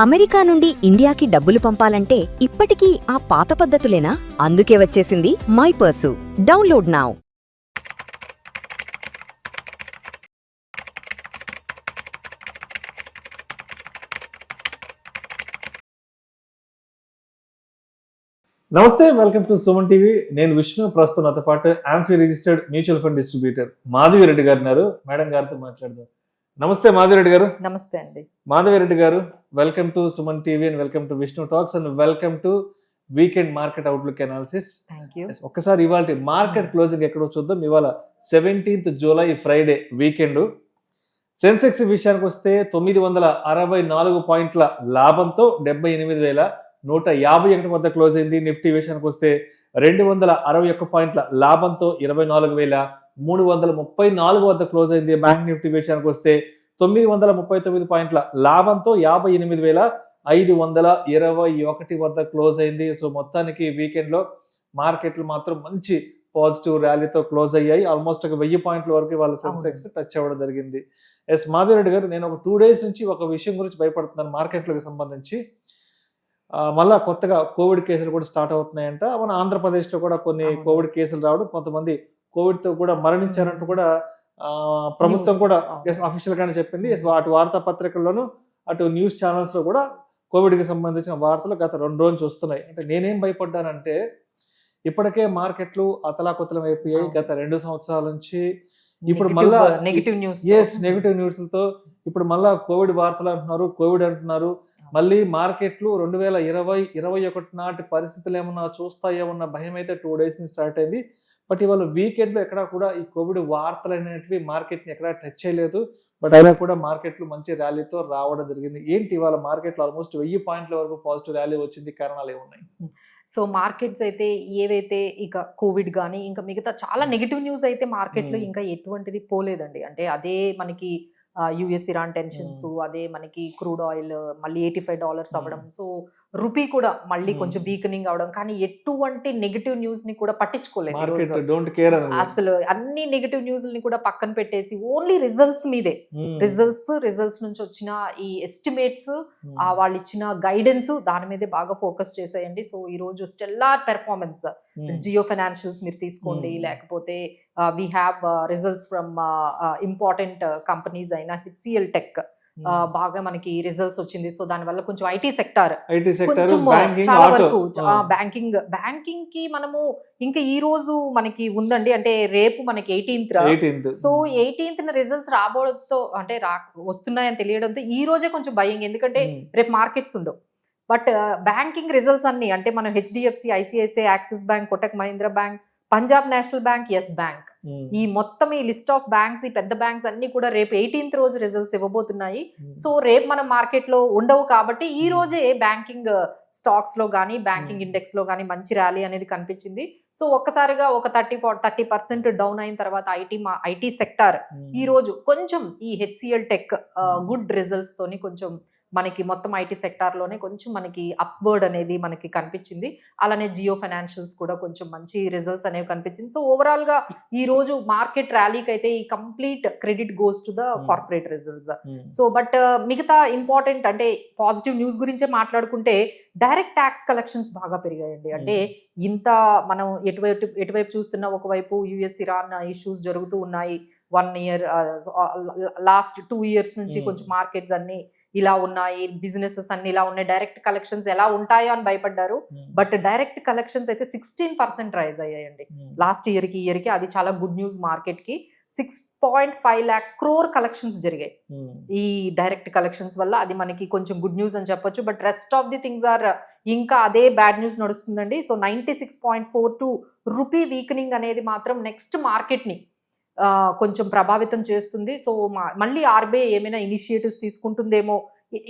America నుండి ఇండియాకి డబ్బులు పంపాలంటే ఇప్పటికీ ఆ పాత పద్ధతులేనా? అందుకే వచ్చేసింది మై పర్సు. Download now. నమస్తే, వెల్కమ్ టు సుమన్ టీవీ. నేను విష్ణు. ప్రస్తుతం నాతో పాటు amphi registered mutual fund distributor Madhavi Reddy గారు ఉన్నారు. మేడం గారితో మాట్లాడదాం. నమస్తే మాధవిరెడ్డి గారు. నమస్తే అండి. మాధవిరెడ్డి గారు, welcome to Suman TV and welcome to Vishnu talks and welcome to weekend market outlook analysis. Thank you. ఒక్కసారి ఇవాళ మార్కెట్ క్లోజింగ్ ఎక్కడో చూద్దాం. ఇవాళ 17th July Friday weekend. Sensex విషయానికి వస్తే 964 పాయింట్ల లాభంతో 78,151 వద్ద క్లోజ్ అయింది. నిఫ్టీ విషయానికి వస్తే 261 పాయింట్ల లాభంతో 24,334 వద్ద క్లోజ్ అయింది. బ్యాంక్ నిఫ్టీ విషయానికి వస్తే 939 పాయింట్ల లాభంతో 58,521 వద్ద క్లోజ్ అయింది. సో మొత్తానికి వీకెండ్ లో మార్కెట్లు మాత్రం మంచి పాజిటివ్ ర్యాలీతో క్లోజ్ అయ్యాయి. ఆల్మోస్ట్ ఒక 1000 పాయింట్ల వరకు వాళ్ళ సెన్సెక్స్ టచ్ అవ్వడం జరిగింది. ఎస్ మాధవిరెడ్డి గారు, నేను ఒక 2 days నుంచి ఒక విషయం గురించి భయపడుతున్నాను మార్కెట్లకు సంబంధించి. మళ్ళా కొత్తగా కోవిడ్ కేసులు కూడా స్టార్ట్ అవుతున్నాయంట. మన ఆంధ్రప్రదేశ్లో కూడా కొన్ని కోవిడ్ కేసులు రావడం, కొంతమంది కోవిడ్తో కూడా మరణించారంటూ కూడా ప్రభుత్వం కూడా అఫీషియల్ గానే చెప్పింది. అటు వార్తాపత్రికల్లోనూ అటు న్యూస్ ఛానల్స్ లో కూడా కోవిడ్కి సంబంధించిన వార్తలు గత 2 రోజులు వస్తున్నాయి. అంటే నేనేం భయపడ్డానంటే, ఇప్పటికే మార్కెట్లు అతలాకుతలం అయిపోయాయి గత 2 సంవత్సరాల నుంచి. ఇప్పుడు మళ్ళా నెగిటివ్ న్యూస్లతో ఇప్పుడు మళ్ళా కోవిడ్ వార్తలు అంటున్నారు, కోవిడ్ అంటున్నారు. మళ్ళీ మార్కెట్లు 2020-21 నాటి పరిస్థితులు ఏమన్నా చూస్తాయేమన్న భయం అయితే 2 days నుంచి స్టార్ట్ అయింది. బట్ ఇవాళ వీకెండ్ లో ఎక్కడా కూడా ఈ కోవిడ్ వార్తలు అనేటివి మార్కెట్ ని ఎక్కడా టచ్ చేయలేదు. బట్ అయినా కూడా మార్కెట్లు మంచి ర్యాలీతో రావడం జరిగింది. ఏంటి ఇవాళ మార్కెట్లో ఆల్మోస్ట్ 1000 పాయింట్ల వరకు పాజిటివ్ ర్యాలీ వచ్చింది? కారణాలు ఏమున్నాయి? సో మార్కెట్స్ అయితే ఏవైతే ఇక కోవిడ్ కానీ ఇంకా మిగతా చాలా నెగిటివ్ న్యూస్ అయితే మార్కెట్లో ఇంకా ఎటువంటిది పోలేదండి. అంటే అదే మనకి యుఎస్ ఇరాన్ టెన్షన్స్, అదే మనకి క్రూడ్ ఆయిల్ మళ్ళీ $85 అవ్వడం, సో రూపీ కూడా మళ్ళీ కొంచెం వీకనింగ్ అవడం, కానీ ఎటువంటి నెగిటివ్ న్యూస్ ని కూడా పట్టించుకోలేదు. అసలు అన్ని నెగిటివ్ న్యూస్ ని కూడా పక్కన పెట్టేసి ఓన్లీ రిజల్ట్స్ మీదే, రిజల్ట్స్ నుంచి వచ్చిన ఈ ఎస్టిమేట్స్, వాళ్ళు ఇచ్చిన గైడెన్స్, దాని మీదే బాగా ఫోకస్ చేసేయండి. సో ఈ రోజు స్టెల్లార్ పెర్ఫార్మెన్స్ జియో ఫైనాన్షియల్స్ మీరు తీసుకోండి, లేకపోతే we have results from important companies అయినా HCL టెక్ బాగా మనకి రిజల్ట్స్ వచ్చింది. సో దాని వల్ల కొంచెం ఐటీ సెక్టార్ చాలా వరకు బ్యాంకింగ్ కి మనము ఇంకా ఈ రోజు మనకి ఉందండి. అంటే రేపు మనకి 18th. సో 18th రిజల్ట్స్ రాబోతో అంటే వస్తున్నాయని తెలియడంతో ఈ రోజే కొంచెం భయం, ఎందుకంటే రేపు మార్కెట్స్ ఉండవు. బట్ బ్యాంకింగ్ రిజల్ట్స్ అన్ని అంటే మనం HDFC, ICICI, Axis bank, Kotak Mahindra bank, Punjab national bank, Yes bank, ఈ మొత్తం ఈ లిస్ట్ ఆఫ్ బ్యాంక్స్, ఈ పెద్ద బ్యాంక్స్ అన్ని కూడా రేపు 18th రోజు రిజల్ట్స్ ఇవ్వబోతున్నాయి. సో రేపు మనం మార్కెట్ లో ఉండవు కాబట్టి ఈ రోజే బ్యాంకింగ్ స్టాక్స్ లో కానీ బ్యాంకింగ్ ఇండెక్స్ లో కానీ మంచి ర్యాలీ అనేది కనిపించింది. సో ఒక్కసారిగా ఒక 30% డౌన్ అయిన తర్వాత ఐటీ సెక్టార్ ఈ రోజు కొంచెం ఈ HCL టెక్ గుడ్ రిజల్ట్స్ తోని కొంచెం మనకి మొత్తం ఐటీ సెక్టార్ లోనే కొంచెం మనకి అప్వర్డ్ అనేది మనకి కనిపించింది. అలానే జియో ఫైనాన్షియల్స్ కూడా కొంచెం మంచి రిజల్ట్స్ అనేవి కనిపించింది. సో ఓవరాల్ గా ఈ రోజు మార్కెట్ ర్యాలీకి అయితే ఈ complete credit goes to the corporate results. So but మిగతా ఇంపార్టెంట్ అంటే పాజిటివ్ న్యూస్ గురించే మాట్లాడుకుంటే, డైరెక్ట్ ట్యాక్స్ కలెక్షన్స్ బాగా పెరిగాయండి. అంటే ఇంత మనం ఎటువైపు చూస్తున్నా, ఒకవైపు యుఎస్ ఇరాన్ ఇష్యూస్ జరుగుతూ ఉన్నాయి. 1 year లాస్ట్ 2 years నుంచి కొంచెం మార్కెట్స్ అన్ని ఇలా ఉన్నాయి, బిజినెసెస్ అన్ని ఇలా ఉన్నాయి, డైరెక్ట్ కలెక్షన్స్ ఎలా ఉంటాయో అని భయపడ్డారు. బట్ డైరెక్ట్ కలెక్షన్స్ అయితే 16% రైజ్ అయ్యాయండి లాస్ట్ ఇయర్ కి. అది చాలా గుడ్ న్యూస్ మార్కెట్ కి. 6.5 lakh crore కలెక్షన్స్ జరిగాయి ఈ డైరెక్ట్ కలెక్షన్స్ వల్ల. అది మనకి కొంచెం గుడ్ న్యూస్ అని చెప్పొచ్చు. But rest of the things are ఇంకా అదే బ్యాడ్ న్యూస్ నడుస్తుందండి. సో 96.42 రూపీ వీకనింగ్ అనేది మాత్రం నెక్స్ట్ మార్కెట్ ని కొంచెం ప్రభావితం చేస్తుంది. సో మళ్ళీ ఆర్బీఐ ఏమైనా ఇనిషియేటివ్స్ తీసుకుంటుందేమో,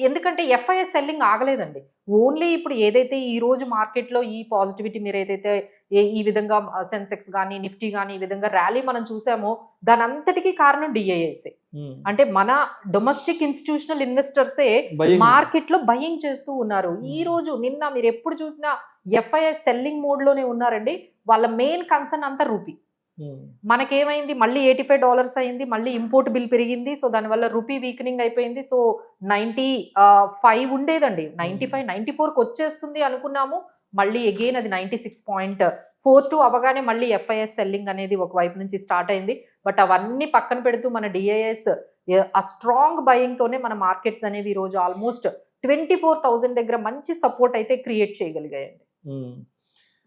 ఎందుకంటే FII సెల్లింగ్ ఆగలేదండి. ఓన్లీ ఇప్పుడు ఏదైతే ఈ రోజు మార్కెట్లో ఈ పాజిటివిటీ మీరు ఏదైతే ఈ విధంగా సెన్సెక్స్ కానీ నిఫ్టీ కానీ ఈ విధంగా ర్యాలీ మనం చూసామో, దాని అంతటికీ కారణం DIIసే. అంటే మన డొమెస్టిక్ ఇన్స్టిట్యూషనల్ ఇన్వెస్టర్సే మార్కెట్ లో బయింగ్ చేస్తూ ఉన్నారు. ఈ రోజు నిన్న మీరు ఎప్పుడు చూసినా FII సెల్లింగ్ మోడ్ లోనే ఉన్నారండి. వాళ్ళ మెయిన్ కన్సర్న్ అంతా రూపీ. మనకేమైంది మళ్ళీ $85 అయింది, మళ్ళీ ఇంపోర్ట్ బిల్ పెరిగింది, సో దానివల్ల రూపీ వీకనింగ్ అయిపోయింది. సో 95 ఉండేదండి, 94కి వచ్చేస్తుంది అనుకున్నాము, మళ్ళీ అగైన్ అది 96.42 అవగానే మళ్ళీ FIS సెల్లింగ్ అనేది ఒకవైపు నుంచి స్టార్ట్ అయింది. బట్ అవన్నీ పక్కన పెడుతూ మన DIS ఆ స్ట్రాంగ్ బయింగ్ తోనే మన మార్కెట్స్ అనేవి ఈ రోజు ఆల్మోస్ట్ 24,000 దగ్గర మంచి సపోర్ట్ అయితే క్రియేట్ చేయగలిగాయండి.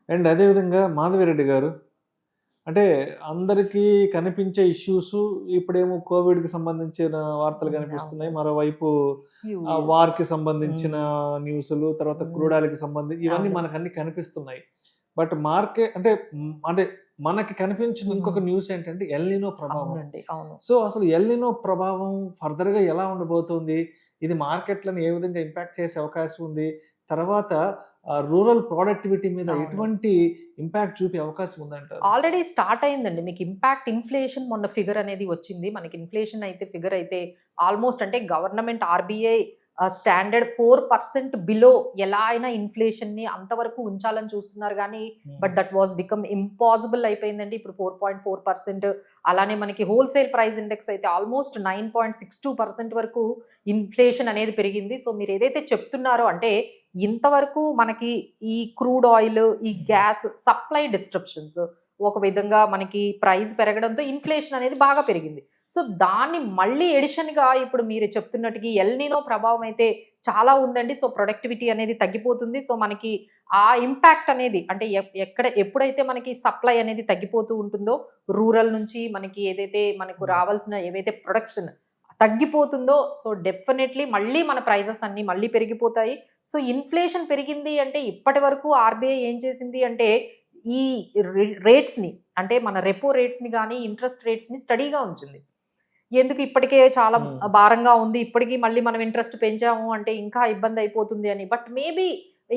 అండ్ అదేవిధంగా మాధవిరెడ్డి గారు, అంటే అందరికీ కనిపించే ఇష్యూస్ ఇప్పుడేమో కోవిడ్ కి సంబంధించిన వార్తలు కనిపిస్తున్నాయి, మరోవైపు వార్ కి సంబంధించిన న్యూస్లు, తర్వాత క్రూడాలకి సంబంధించి ఇవన్నీ మనకు అన్ని కనిపిస్తున్నాయి. బట్ మార్కెట్ అంటే మనకి కనిపించిన ఇంకొక న్యూస్ ఏంటంటే ఎల్ నినో ప్రభావం. సో అసలు ఎల్ నినో ప్రభావం ఫర్దర్ గా ఎలా ఉండబోతుంది, ఇది మార్కెట్లను ఏ విధంగా ఇంపాక్ట్ చేసే అవకాశం ఉంది, తర్వాత రూరల్ ప్రొడక్టివిటీ మీద ఎటువంటి ఇంపాక్ట్ చూపే అవకాశం ఉందంటారు? ఆల్రెడీ స్టార్ట్ అయిందండి మీకు ఇంపాక్ట్. ఇన్ఫ్లేషన్ మొన్న ఫిగర్ అనేది వచ్చింది మనకి. ఇన్ఫ్లేషన్ అయితే ఫిగర్ అయితే ఆల్మోస్ట్ అంటే గవర్నమెంట్ RBI స్టాండర్డ్ 4% బిలో ఎలా అయినా ఇన్ఫ్లేషన్ ని అంతవరకు ఉంచాలని చూస్తున్నారు కానీ but that was become impossible అయిపోయిందండి. ఇప్పుడు 4.4%. అలానే మనకి హోల్సేల్ ప్రైస్ ఇండెక్స్ అయితే ఆల్మోస్ట్ 9.62% వరకు ఇన్ఫ్లేషన్ అనేది పెరిగింది. సో మీరు ఏదైతే చెప్తున్నారో అంటే ఇంతవరకు మనకి ఈ క్రూడ్ ఆయిల్, ఈ గ్యాస్ సప్లై డిస్ట్రప్షన్స్, ఒక విధంగా మనకి ప్రైస్ పెరగడంతో ఇన్ఫ్లేషన్ అనేది బాగా పెరిగింది. సో దాన్ని మళ్ళీ ఎడిషన్గా ఇప్పుడు మీరు చెప్తున్నట్టుగా ఎల్ నినో ప్రభావం అయితే చాలా ఉందండి. సో ప్రొడక్టివిటీ అనేది తగ్గిపోతుంది. సో మనకి ఆ ఇంపాక్ట్ అనేది అంటే ఎప్పుడైతే మనకి సప్లై అనేది తగ్గిపోతూ ఉంటుందో రూరల్ నుంచి మనకి ఏదైతే మనకు రావాల్సిన ఏవైతే ప్రొడక్షన్ తగ్గిపోతుందో, సో డెఫినెట్లీ మళ్ళీ మన ప్రైజెస్ అన్ని మళ్ళీ పెరిగిపోతాయి. సో ఇన్ఫ్లేషన్ పెరిగింది అంటే ఇప్పటి వరకు RBI ఏం చేసింది అంటే ఈ రేట్స్ని అంటే మన రెపో రేట్స్ని కానీ ఇంట్రెస్ట్ రేట్స్ని స్టడీగా ఉంచింది. ఎందుకు ఇప్పటికే చాలా భారంగా ఉంది, ఇప్పటికీ మళ్ళీ మనం ఇంట్రెస్ట్ పెంచాము అంటే ఇంకా ఇబ్బంది అయిపోతుంది అని. But maybe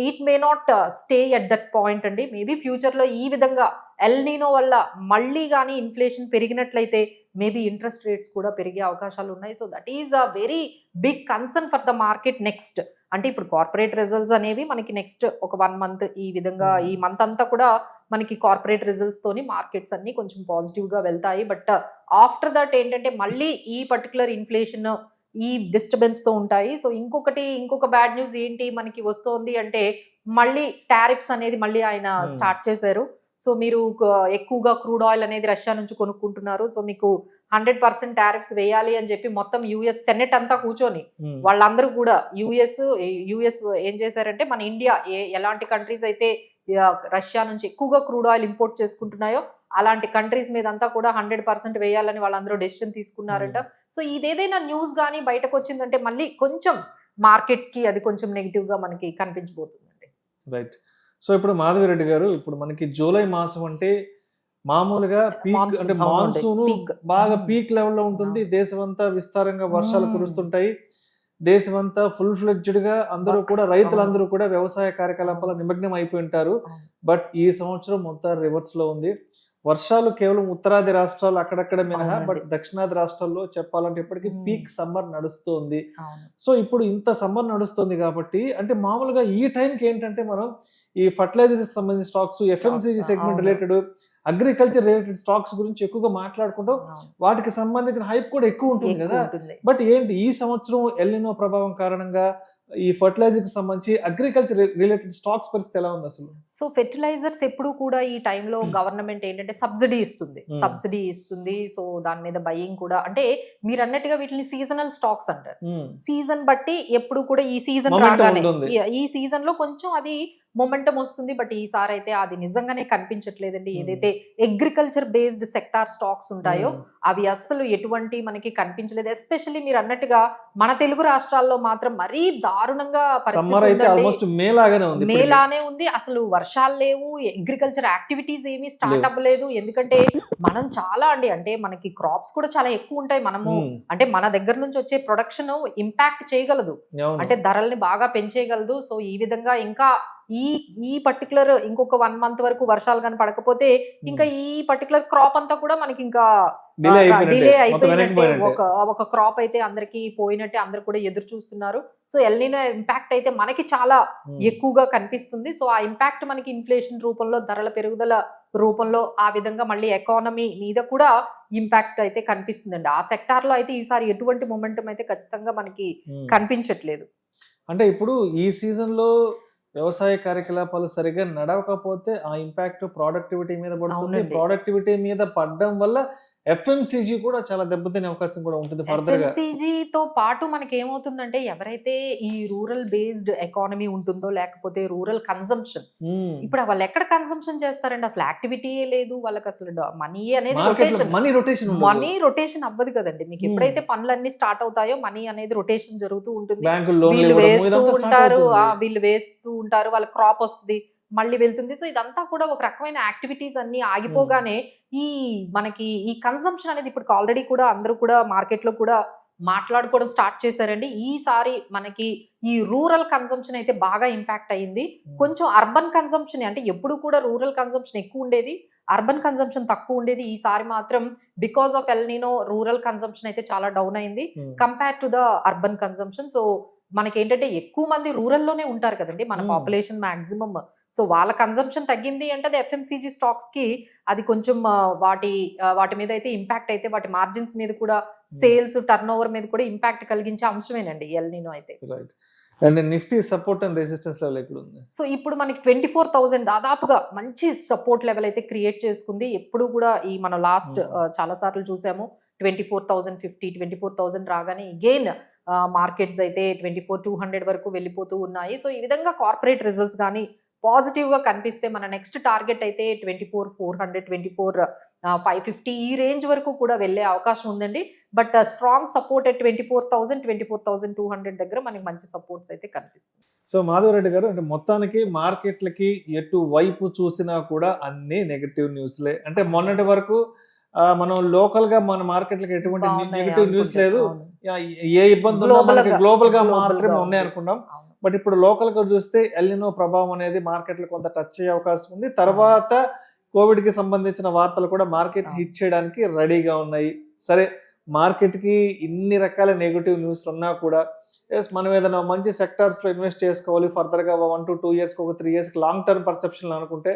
it may not stay at that point అండి. మేబీ ఫ్యూచర్లో ఈ విధంగా ఎల్ నినో వల్ల మళ్ళీ కానీ ఇన్ఫ్లేషన్ పెరిగినట్లయితే మేబీ ఇంట్రెస్ట్ రేట్స్ కూడా పెరిగే అవకాశాలు ఉన్నాయి. So that is a very big concern for the market next. అంటే ఇప్పుడు కార్పొరేట్ రిజల్ట్స్ అనేవి మనకి నెక్స్ట్ ఒక 1 మంత్ ఈ విధంగా ఈ మంత్ అంతా కూడా మనకి కార్పొరేట్ రిజల్ట్స్ తోని మార్కెట్స్ అన్ని కొంచెం పాజిటివ్ గా వెళ్తాయి. బట్ ఆఫ్టర్ దట్ ఏంటంటే మళ్ళీ ఈ పర్టికులర్ ఇన్ఫ్లేషన్ ఈ డిస్టర్బెన్స్ తో ఉంటాయి. సో ఇంకొక బ్యాడ్ న్యూస్ ఏంటి మనకి వస్తోంది అంటే మళ్ళీ టారిఫ్స్ అనేది మళ్ళీ ఆయన స్టార్ట్ చేశారు. సో మీరు ఎక్కువగా క్రూడ్ ఆయిల్ అనేది రష్యా నుంచి కొనుక్కుంటున్నారు, సో మీకు 100% టారిఫ్స్ వేయాలి అని చెప్పి మొత్తం US సెనెట్ అంతా కూర్చొని వాళ్ళందరూ కూడా యుఎస్ ఏం చేశారంటే మన ఇండియా ఎలాంటి కంట్రీస్ అయితే రష్యా నుంచి ఎక్కువగా క్రూడ్ ఆయిల్ ఇంపోర్ట్ చేసుకుంటున్నాయో అలాంటి కంట్రీస్ మీద అంతా కూడా 100% వేయాలని వాళ్ళందరూ డెసిషన్ తీసుకున్నారట. సో ఇదేదైనా న్యూస్ కానీ బయటకు వచ్చిందంటే మళ్ళీ కొంచెం మార్కెట్స్ కి అది కొంచెం నెగిటివ్ గా మనకి కనిపించబోతుందండి. రైట్. సో ఇప్పుడు మాధవిరెడ్డి గారు, ఇప్పుడు మనకి జూలై మాసం అంటే మామూలుగా పీక్ అంటే మాన్సూన్ బాగా పీక్ లెవెల్లో ఉంటుంది. దేశమంతా విస్తారంగా వర్షాలు కురుస్తుంటాయి. దేశమంతా ఫుల్ ఫ్లెడ్జ్డ్ గా అందరూ కూడా రైతులందరూ కూడా వ్యవసాయ కార్యకలాపాల నిమగ్నం అయిపోయి ఉంటారు. బట్ ఈ సంవత్సరం మొత్తం రివర్స్ లో ఉంది. వర్షాలు కేవలం ఉత్తరాది రాష్ట్రాలు అక్కడక్కడ మినహా, బట్ దక్షిణాది రాష్ట్రాల్లో చెప్పాలంటే ఇప్పటికీ పీక్ సమ్మర్ నడుస్తుంది. సో ఇప్పుడు ఇంత సమ్మర్ నడుస్తుంది కాబట్టి అంటే మామూలుగా ఈ టైంకి ఏంటంటే మనం ఈ ఫర్టిలైజర్స్ సంబంధించిన stocks, FMCG segment related, agriculture related stocks గురించి ఎక్కువగా మాట్లాడుకుంటాం. వాటికి సంబంధించిన హైప్ కూడా ఎక్కువ ఉంటుంది కదా. బట్ ఏంటి ఈ సంవత్సరం ఎల్ నినో ప్రభావం కారణంగా ఈ ఫర్టిలైజర్ కి సంబంధించి అగ్రికల్చర్ రిలేటెడ్ స్టాక్స్ పరిస్థితి ఎలా ఉంది అసలు? సో ఫెర్టిలైజర్స్ ఎప్పుడు కూడా ఈ టైంలో గవర్నమెంట్ ఏంటంటే సబ్సిడీ ఇస్తుంది. సో దాని మీద బయింగ్ కూడా అంటే మీరు అన్నట్టుగా వీటిని సీజనల్ స్టాక్స్ అంటారు. సీజన్ బట్టి ఎప్పుడు కూడా ఈ సీజన్ రాగానే ఈ సీజన్ లో కొంచెం అది మొమెంటం వస్తుంది. బట్ ఈసారి అయితే అది నిజంగానే కనిపించట్లేదండి. ఏదైతే అగ్రికల్చర్ బేస్డ్ సెక్టార్ స్టాక్స్ ఉంటాయో అవి అస్సలు ఎటువంటి మనకి కనిపించలేదు. ఎస్పెషల్లీ మీరు అన్నట్టుగా మన తెలుగు రాష్ట్రాల్లో మాత్రం మరీ దారుణంగా మేలానే ఉంది. అసలు వర్షాలు లేవు, అగ్రికల్చర్ యాక్టివిటీస్ ఏమీ స్టార్ట్ అవ్వలేదు. ఎందుకంటే మనం చాలా అంటే మనకి క్రాప్స్ కూడా చాలా ఎక్కువ ఉంటాయి. మనము అంటే మన దగ్గర నుంచి వచ్చే ప్రొడక్షన్ ఇంపాక్ట్ చేయగలదు, అంటే ధరల్ని బాగా పెంచేయగలదు. సో ఈ విధంగా ఇంకా ఈ పర్టికులర్ ఇంకొక 1 మంత్ వరకు వర్షాలు కానీ పడకపోతే ఇంకా ఈ పర్టికులర్ క్రాప్ అంతా కూడా మనకి ఇంకా డిలే డిలే అయిపోయినట్టే మొత్తం వెనక్కి అయిపోయినట్టే, పోయినట్టే. ఒక క్రాప్ అయితే అందరికి పోయినట్టే, అందరు కూడా ఎదురు చూస్తున్నారు. సో ఎల్నినో ఇంపాక్ట్ అయితే మనకి చాలా ఎక్కువగా కనిపిస్తుంది. సో ఆ ఇంపాక్ట్ మనకి ఇన్ఫ్లేషన్ రూపంలో, ధరల పెరుగుదల రూపంలో, ఆ విధంగా మళ్ళీ ఎకానమీ మీద కూడా ఇంపాక్ట్ అయితే కనిపిస్తుందండి. ఆ సెక్టార్ లో అయితే ఈసారి ఎటువంటి మొమెంటం అయితే ఖచ్చితంగా మనకి కనిపించట్లేదు. అంటే ఇప్పుడు ఈ సీజన్ లో వ్యవసాయ కార్యకలాపాలు సరిగ్గా నడవకపోతే ఆ ఇంపాక్ట్ ప్రొడక్టివిటీ మీద పడుతుంది. అవునండి. ప్రొడక్టివిటీ మీద పడడం వల్ల ఎఫ్ఎంసీజీ కూడా చాలా దెబ్బతినే అవకాశం కూడా ఉంటుంది ఫర్దర్ గా. ఎఫ్ఎంసీజీతో పాటు మనకి ఏమవుతుందంటే, ఎవరైతే ఈ రూరల్ బేస్డ్ ఎకానమీ ఉంటుందో, లేకపోతే రూరల్ కన్సంప్షన్, ఇప్పుడు వాళ్ళు ఎక్కడ కన్సంప్షన్ చేస్తారండి? అసలు యాక్టివిటీయే లేదు వాళ్ళకి, అసలు మనీ అనేది రొటేషన్, మనీ రొటేషన్ అవ్వదు కదండి. మీకు ఎప్పుడైతే పనులన్నీ స్టార్ట్ అవుతాయో మనీ అనేది రొటేషన్ జరుగుతూ ఉంటుంది. వీళ్ళు వేస్తూ ఉంటారు, వాళ్ళ క్రాప్ వస్తుంది, మళ్ళీ వెళ్తుంది. సో ఇదంతా కూడా ఒక రకమైన యాక్టివిటీస్ అన్ని ఆగిపోగానే ఈ మనకి ఈ కన్సంప్షన్ అనేది ఇప్పుడు ఆల్రెడీ కూడా అందరూ కూడా మార్కెట్ లో కూడా మాట్లాడుకోవడం స్టార్ట్ చేశారండి. ఈసారి మనకి ఈ రూరల్ కన్సంప్షన్ అయితే బాగా ఇంపాక్ట్ అయ్యింది. కొంచెం అర్బన్ కన్సంప్షన్, అంటే ఎప్పుడు కూడా రూరల్ కన్సంప్షన్ ఎక్కువ ఉండేది, అర్బన్ కన్సంప్షన్ తక్కువ ఉండేది. ఈసారి మాత్రం because of El Niño rural consumption అయితే చాలా డౌన్ అయింది compare to the urban consumption. So మనకేంటంటే ఎక్కువ మంది రూరల్లోనే ఉంటారు కదండి, మన పాపులేషన్ మాక్సిమం. సో వాళ్ళ కన్సంప్షన్ తగ్గింది అంటే అది ఎఫ్ఎంసీజీ స్టాక్స్ కి అది కొంచెం వాటి మీద అయితే ఇంపాక్ట్ అయితే, వాటి మార్జిన్స్ మీద కూడా, సేల్స్ టర్న్ ఓవర్ మీద కూడా ఇంపాక్ట్ కలిగించే అంశమేనండి ఎల్నినో అయితే. And Nifty support and resistance level ఎక్కడ ఉంది? సో ఇప్పుడు మనకి 24,000 దాదాపుగా మంచి సపోర్ట్ లెవెల్ అయితే క్రియేట్ చేసుకుంది. ఎప్పుడు కూడా ఈ మనం లాస్ట్ చాలా సార్లు చూసాము 24,050, 24,000 రాగానే అగైన్ మార్కెట్స్ అయితే 24,200 వరకు వెళ్ళిపోతూ ఉన్నాయి. సో ఈ విధంగా కార్పొరేట్ రిజల్ట్స్ కానీ పాజిటివ్ గా కనిపిస్తే మన నెక్స్ట్ టార్గెట్ అయితే 24,400, 24,550 ఈ రేంజ్ వరకు కూడా వెళ్ళే అవకాశం ఉందండి. బట్ స్ట్రాంగ్ సపోర్ట్ అట్ 24,000, 24,200 దగ్గర మనకి మంచి సపోర్ట్స్ అయితే కనిపిస్తుంది. సో మాధవరెడ్డి గారు, అంటే మొత్తానికి మార్కెట్లకి ఎటు వైపు చూసినా కూడా అన్ని నెగటివ్ న్యూస్లే. అంటే మొన్నటి వరకు మనం లోకల్ గా మన మార్కెట్లకి ఎటువంటి నెగటివ్ న్యూస్ లేదు, ఏ ఇబ్బంది గ్లోబల్ గా మాత్రమే ఉన్నాయి అనుకున్నాం. బట్ ఇప్పుడు లోకల్ గా చూస్తే ఎల్నినో ప్రభావం అనేది మార్కెట్లు కొంత టచ్ అయ్యే అవకాశం ఉంది. తర్వాత కోవిడ్ కి సంబంధించిన వార్తలు కూడా మార్కెట్ హిట్ చేయడానికి రెడీగా ఉన్నాయి. సరే, మార్కెట్ కి ఇన్ని రకాల నెగటివ్ న్యూస్ ఉన్నా కూడా మనం ఏదైనా మంచి సెక్టార్స్ లో ఇన్వెస్ట్ చేసుకోవాలి ఫర్దర్ గా 1 to 2 years, ఒక 3 years లాంగ్ టర్మ్ పర్సెప్షన్ అనుకుంటే.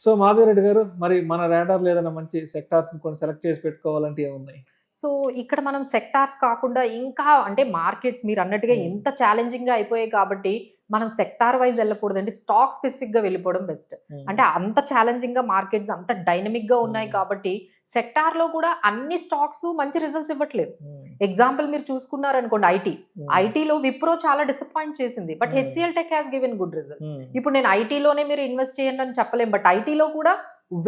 సో మాధవరెడ్డి గారు, మరి మన రాడార్లో ఏదైనా మంచి సెక్టార్స్ కొన్ని సెలెక్ట్ చేసి పెట్టుకోవాలంటే ఏమున్నాయి? సో ఇక్కడ మనం సెక్టార్స్ కాకుండా ఇంకా, అంటే మార్కెట్స్ మీరు అన్నట్టుగా ఎంత ఛాలెంజింగ్ గా అయిపోయాయి కాబట్టి మనం సెక్టార్ వైజ్ వెళ్ళకూడదండి, స్టాక్ స్పెసిఫిక్ గా వెళ్ళిపోవడం బెస్ట్. అంటే అంత ఛాలెంజింగ్ గా మార్కెట్స్ అంత డైనమిక్ గా ఉన్నాయి కాబట్టి సెక్టార్ లో కూడా అన్ని స్టాక్స్ మంచి రిజల్ట్స్ ఇవ్వట్లేదు. ఎగ్జాంపుల్ మీరు చూసుకున్నారు అనుకోండి, ఐటీలో విప్రో చాలా డిసప్పాయింట్ చేసింది, but HCl tech has given good result. ఇప్పుడు నేను ఐటీలోనే మీరు ఇన్వెస్ట్ చేయండి అని చెప్పలేం, బట్ ఐటీలో కూడా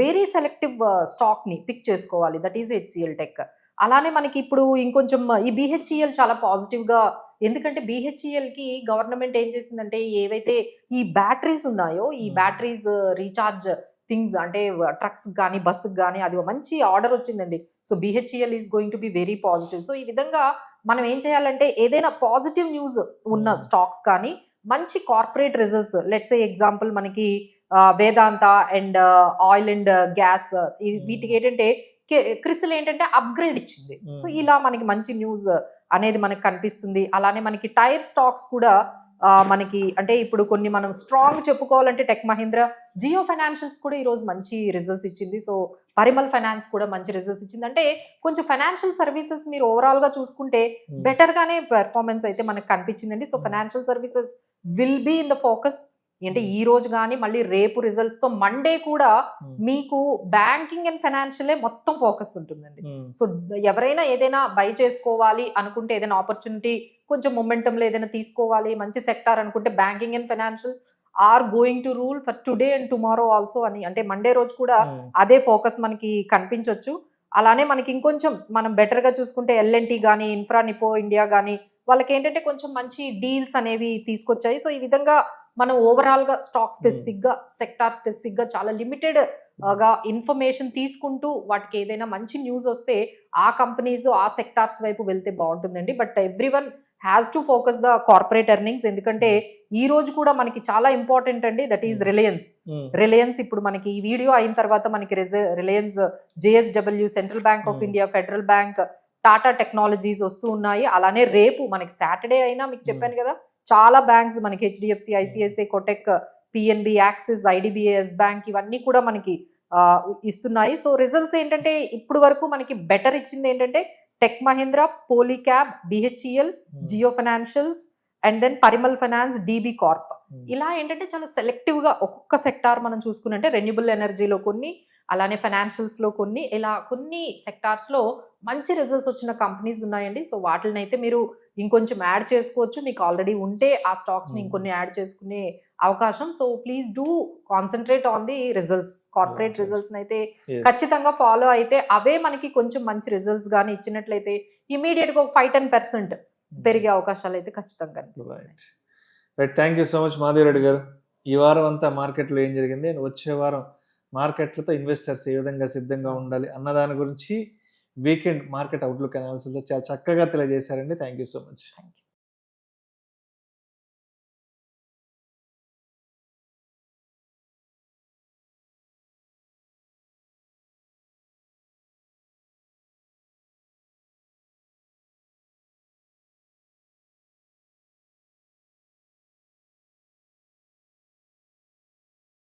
వెరీ సెలెక్టివ్ స్టాక్ ని పిక్ చేసుకోవాలి, దట్ ఈస్ హెచ్సిఎల్ టెక్. అలానే మనకి ఇప్పుడు ఇంకొంచెం ఈ బిహెచ్ఈఎల్ చాలా పాజిటివ్ గా, ఎందుకంటే బిహెచ్ఈఎల్ కి గవర్నమెంట్ ఏం చేసిందంటే ఏవైతే ఈ బ్యాటరీస్ ఉన్నాయో, ఈ బ్యాటరీస్ రీఛార్జ్ థింగ్స్, అంటే ట్రక్స్ కానీ బస్సుకి కానీ అది మంచి ఆర్డర్ వచ్చిందండి. So BHEL is going to be very positive. So ఈ విధంగా మనం ఏం చేయాలంటే ఏదైనా పాజిటివ్ న్యూస్ ఉన్న స్టాక్స్ కానీ, మంచి corporate results, let's A example మనకి వేదాంత అండ్ ఆయిల్ అండ్ గ్యాస్, వీటికి ఏంటంటే క్రిసిల్ ఏంటంటే అప్గ్రేడ్ ఇచ్చింది. సో ఇలా మనకి మంచి న్యూస్ అనేది మనకి కనిపిస్తుంది. అలానే మనకి టైర్ స్టాక్స్ కూడా మనకి, అంటే ఇప్పుడు కొన్ని మనం స్ట్రాంగ్ చెప్పుకోవాలంటే టెక్ మహీంద్రా, జియో ఫైనాన్షియల్స్ కూడా ఈ రోజు మంచి రిజల్ట్స్ ఇచ్చింది. సో పరిమల్ ఫైనాన్స్ కూడా మంచి రిజల్ట్స్ ఇచ్చింది. అంటే కొంచెం ఫైనాన్షియల్ సర్వీసెస్ మీరు ఓవరాల్ గా చూసుకుంటే బెటర్ గానే పెర్ఫార్మెన్స్ అయితే మనకు కనిపించిందండి. So financial services will be in the focus. అంటే ఈ రోజు కానీ మళ్ళీ రేపు రిజల్ట్స్ తో మండే కూడా మీకు బ్యాంకింగ్ అండ్ ఫైనాన్షియలే మొత్తం ఫోకస్ ఉంటుందండి. సో ఎవరైనా ఏదైనా బై చేసుకోవాలి అనుకుంటే, ఏదైనా ఆపర్చునిటీ కొంచెం మొమెంటంలో ఏదైనా తీసుకోవాలి మంచి సెక్టార్ అనుకుంటే, banking and financial are going to rule for today and tomorrow also అని, అంటే మండే రోజు కూడా అదే ఫోకస్ మనకి కనిపించవచ్చు. అలానే మనకి ఇంకొంచెం మనం బెటర్ గా చూసుకుంటే ఎల్ఎన్టీ కానీ, ఇన్ఫ్రా నిపో ఇండియా కానీ, వాళ్ళకి ఏంటంటే కొంచెం మంచి డీల్స్ అనేవి తీసుకొచ్చాయి. సో ఈ విధంగా మనం ఓవరాల్ గా స్టాక్ స్పెసిఫిక్ గా, సెక్టార్ స్పెసిఫిక్ గా చాలా లిమిటెడ్ గా ఇన్ఫర్మేషన్ తీసుకుంటూ వాటికి ఏదైనా మంచి న్యూస్ వస్తే ఆ కంపెనీస్ ఆ సెక్టార్స్ వైపు వెళ్తే బాగుంటుందండి. But everyone has to focus the corporate earnings. ఎందుకంటే ఈ రోజు కూడా మనకి చాలా ఇంపార్టెంట్ అండి, దట్ ఈస్ రిలయన్స్. ఇప్పుడు మనకి ఈ వీడియో అయిన తర్వాత మనకి Reliance, JSW, central bank of India, federal bank, Tata technologies వస్తూ ఉన్నాయి. అలానే రేపు మనకి సాటర్డే అయినా మీకు చెప్పాను కదా, చాలా బ్యాంక్స్ మనకి HDFC, ICICI, Kotak, PNB, axis, IDBS bank ఇవన్నీ కూడా మనకి ఇస్తున్నాయి. సో రిజల్ట్స్ ఏంటంటే ఇప్పుడు వరకు మనకి బెటర్ ఇచ్చింది ఏంటంటే Tech Mahindra, Polycab, BHEL, Jio financials and then Piramal finance, DB Corp. ఇలా ఏంటంటే చాలా సెలెక్టివ్ గా ఒక్కొక్క సెక్టార్ మనం చూసుకుంటే రెన్యూబుల్ ఎనర్జీలో కొన్ని, అలానే ఫైనాన్షియల్స్ లో కొన్ని, ఇలా కొన్ని సెక్టార్స్ లో మంచి రిజల్ట్స్ వచ్చిన కంపెనీస్ ఉన్నాయండి. సో వాటిని అయితే మీరు ఇంకొంచెం యాడ్ చేసుకోవచ్చు. మీకు ఆల్రెడీ ఉంటే ఆ స్టాక్స్ ని ఇంకొన్ని యాడ్ చేసుకునే అవకాశం. So please do concentrate on the results. Corporate results అయితే ఖచ్చితంగా ఫాలో అయితే అవే మనకి కొంచెం మంచి రిజల్ట్స్ గానీ ఇచ్చినట్లయితే ఇమీడియట్ గా 5-10% పెరిగే అవకాశాలు అయితే ఖచ్చితంగా కనిపిస్తాయి. Right, thank you so much Madhavi Reddy గారు. ఈ వారం అంతా మార్కెట్లో ఏం జరిగింది, వచ్చే వారం మార్కెట్లతో ఇన్వెస్టర్స్ ఏ విధంగా సిద్ధంగా ఉండాలి అన్న దాని గురించి వీకెండ్ మార్కెట్ అవుట్లుక్ అనాలిసిస్లో చాలా చక్కగా తెలియజేశారండి. Thank you so much. Thank you.